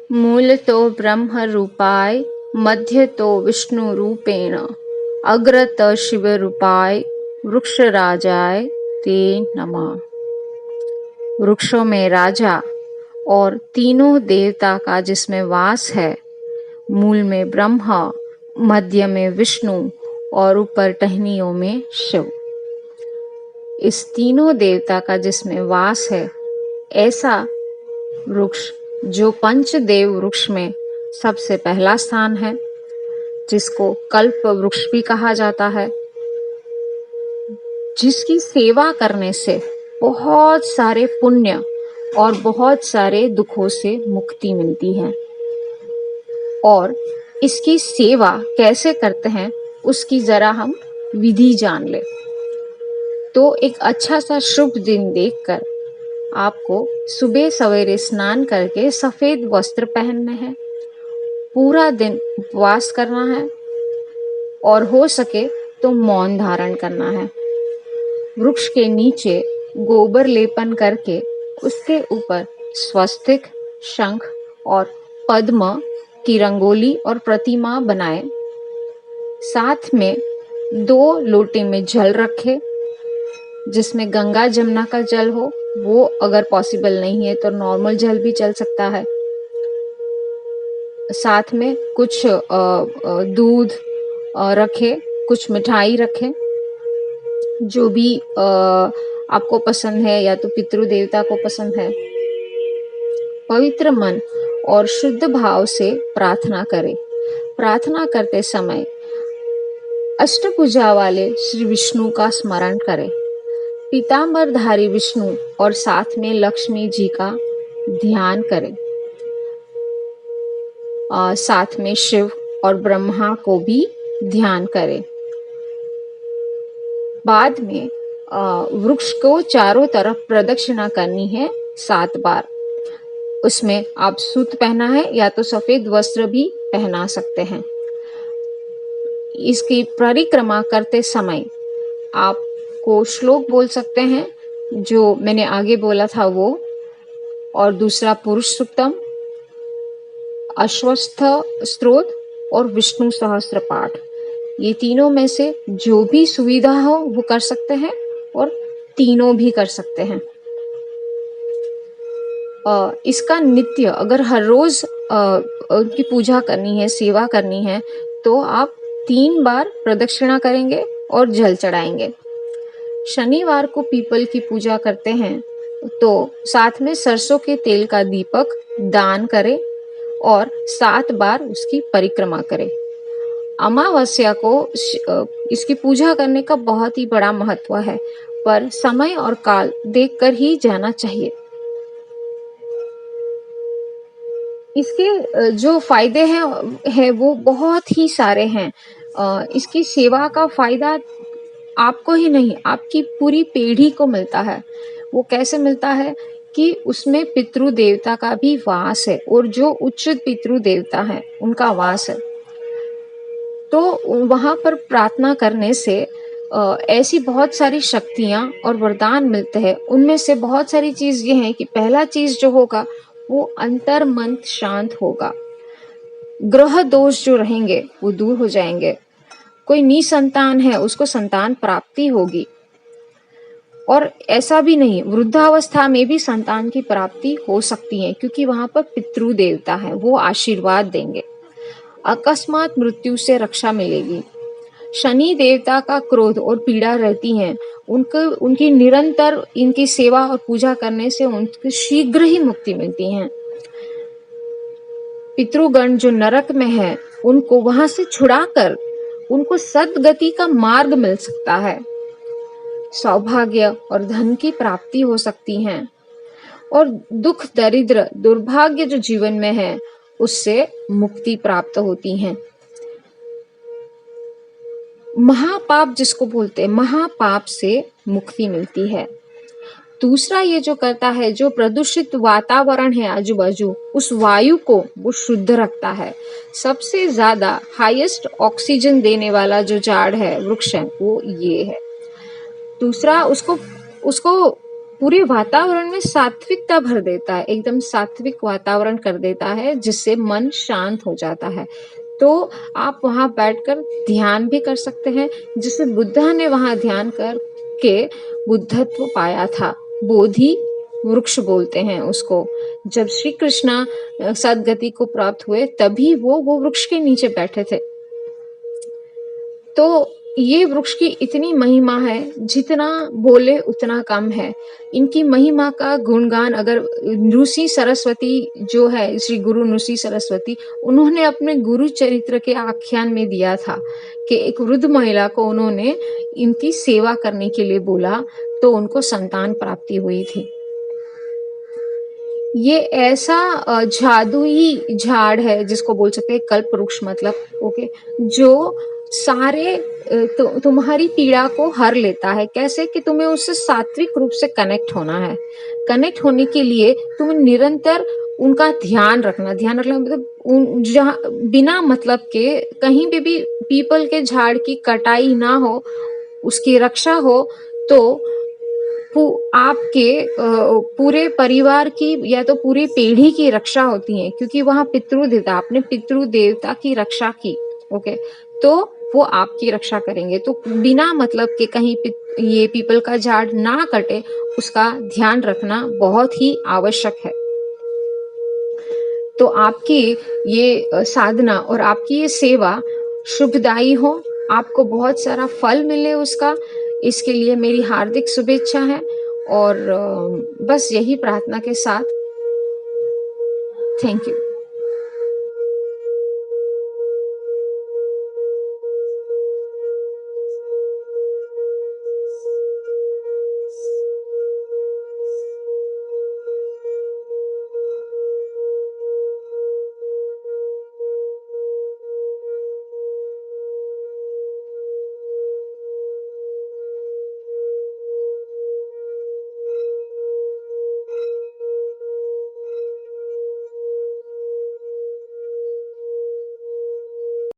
मूल तो ब्रह्म रूपाय, मध्य तो विष्णु रूपेण, अग्रत शिव रूपाय, वृक्ष राजाय ते नमः। वृक्षों में राजा और तीनों देवता का जिसमें वास है, मूल में ब्रह्मा, मध्य में विष्णु और ऊपर टहनियों में शिव, इस तीनों देवता का जिसमें वास है, ऐसा वृक्ष जो पंचदेव वृक्ष में सबसे पहला स्थान है, जिसको कल्प वृक्ष भी कहा जाता है, जिसकी सेवा करने से बहुत सारे पुण्य और बहुत सारे दुखों से मुक्ति मिलती है। और इसकी सेवा कैसे करते हैं उसकी जरा हम विधि जान ले। तो एक अच्छा सा शुभ दिन देखकर आपको सुबह सवेरे स्नान करके सफेद वस्त्र पहनने हैं, पूरा दिन उपवास करना है और हो सके तो मौन धारण करना है। वृक्ष के नीचे गोबर लेपन करके उसके ऊपर स्वस्तिक, शंख और पद्म की रंगोली और प्रतिमा बनाए। साथ में 2 लोटे में जल रखे, जिसमें गंगा जमुना का जल हो, वो अगर पॉसिबल नहीं है तो नॉर्मल जल भी चल सकता है। साथ में कुछ दूध रखे, कुछ मिठाई रखे, जो भी आपको पसंद है या तो पितृ देवता को पसंद है। पवित्र मन और शुद्ध भाव से प्रार्थना करें। प्रार्थना करते समय अष्टभुजा वाले श्री विष्णु का स्मरण करें। पीतांबरधारी विष्णु और साथ में लक्ष्मी जी का ध्यान करें। साथ में शिव और ब्रह्मा को भी ध्यान करें। बाद में वृक्ष को चारों तरफ प्रदक्षिणा करनी है 7 बार। उसमें आप सूत पहना है या तो सफेद वस्त्र भी पहना सकते हैं। इसकी परिक्रमा करते समय आपको श्लोक बोल सकते हैं, जो मैंने आगे बोला था वो, और दूसरा पुरुष सूक्तम, अश्वस्थ स्तोत्र और विष्णु सहस्त्र पाठ। ये तीनों में से जो भी सुविधा हो वो कर सकते हैं और तीनों भी कर सकते हैं। इसका नित्य अगर हर रोज उनकी पूजा करनी है, सेवा करनी है, तो आप 3 बार प्रदक्षिणा करेंगे और जल चढ़ाएंगे। शनिवार को पीपल की पूजा करते हैं तो साथ में सरसों के तेल का दीपक दान करें और 7 बार उसकी परिक्रमा करें। अमावस्या को इसकी पूजा करने का बहुत ही बड़ा महत्व है, पर समय और काल देखकर ही जाना चाहिए। इसके जो फायदे हैं वो बहुत ही सारे हैं। इसकी सेवा का फायदा आपको ही नहीं, आपकी पूरी पीढ़ी को मिलता है। वो कैसे मिलता है कि उसमें पितृ देवता का भी वास है और जो उच्च पितृ देवता है उनका वास है। तो वहां पर प्रार्थना करने से ऐसी बहुत सारी शक्तियां और वरदान मिलते हैं। उनमें से बहुत सारी चीज ये है कि पहला चीज जो होगा वो अंतर मन शांत होगा। ग्रह दोष जो रहेंगे वो दूर हो जाएंगे। कोई निसंतान है उसको संतान प्राप्ति होगी। और ऐसा भी नहीं, वृद्धावस्था में भी संतान की प्राप्ति हो सकती है, क्योंकि वहां पर पितृ देवता है, वो आशीर्वाद देंगे। अकस्मात मृत्यु से रक्षा मिलेगी। शनि देवता का क्रोध और पीड़ा रहती है, उनकी निरंतर इनकी सेवा और पूजा करने से उनको शीघ्र ही मुक्ति मिलती है। पितृगण जो नरक में है उनको वहां से छुड़ाकर उनको सद्गति का मार्ग मिल सकता है। सौभाग्य और धन की प्राप्ति हो सकती है और दुख, दरिद्र, दुर्भाग्य जो जीवन में है उससे मुक्ति प्राप्त होती है। महापाप जिसको बोलते हैं, महापाप से मुक्ति मिलती है। दूसरा ये जो करता है, जो प्रदूषित वातावरण है आजू बाजू, उस वायु को वो शुद्ध रखता है। सबसे ज्यादा हाईएस्ट ऑक्सीजन देने वाला जो झाड़ है, वृक्ष है, वो ये है। दूसरा उसको पूरे वातावरण में सात्विकता भर देता है, एकदम सात्विक वातावरण कर देता है, जिससे मन शांत हो जाता है। तो आप वहाँ बैठकर ध्यान भी कर सकते हैं, जिसे बुद्धा ने वहाँ ध्यान करके बुद्धत्व पाया था। बोधि वृक्ष बोलते हैं उसको। जब श्री कृष्णा सद्गति को प्राप्त हुए, तभी वो वृक्ष के नीचे बैठे थे। तो ये वृक्ष की इतनी महिमा है, जितना बोले उतना कम है। इनकी महिमा का गुणगान अगर ऋषि सरस्वती जो है, श्री गुरु ऋषि सरस्वती, उन्होंने अपने गुरु चरित्र के आख्यान में दिया था कि एक वृद्ध महिला को उन्होंने इनकी सेवा करने के लिए बोला, तो उनको संतान प्राप्ति हुई थी। ये ऐसा जादुई झाड़ है, जिसको बोल सकते हैं कल्प वृक्ष, मतलब ओके, जो सारे तुम्हारी पीड़ा को हर लेता है। कैसे कि तुम्हें उससे सात्विक रूप से कनेक्ट होना है। कनेक्ट होने के लिए तुम्हें निरंतर उनका ध्यान रखना मतलब जहाँ बिना मतलब के कहीं पे भी पीपल के झाड़ की कटाई ना हो, उसकी रक्षा हो, तो आपके पूरे परिवार की या तो पूरी पीढ़ी की रक्षा होती है, क्योंकि वहां पितृदेवता, आपने पितृदेवता की रक्षा की, ओके, तो वो आपकी रक्षा करेंगे। तो बिना मतलब के कहीं ये पीपल का झाड़ ना कटे, उसका ध्यान रखना बहुत ही आवश्यक है। तो आपकी ये साधना और आपकी ये सेवा शुभदायी हो, आपको बहुत सारा फल मिले उसका, इसके लिए मेरी हार्दिक शुभेच्छा है। और बस यही प्रार्थना के साथ, थैंक यू।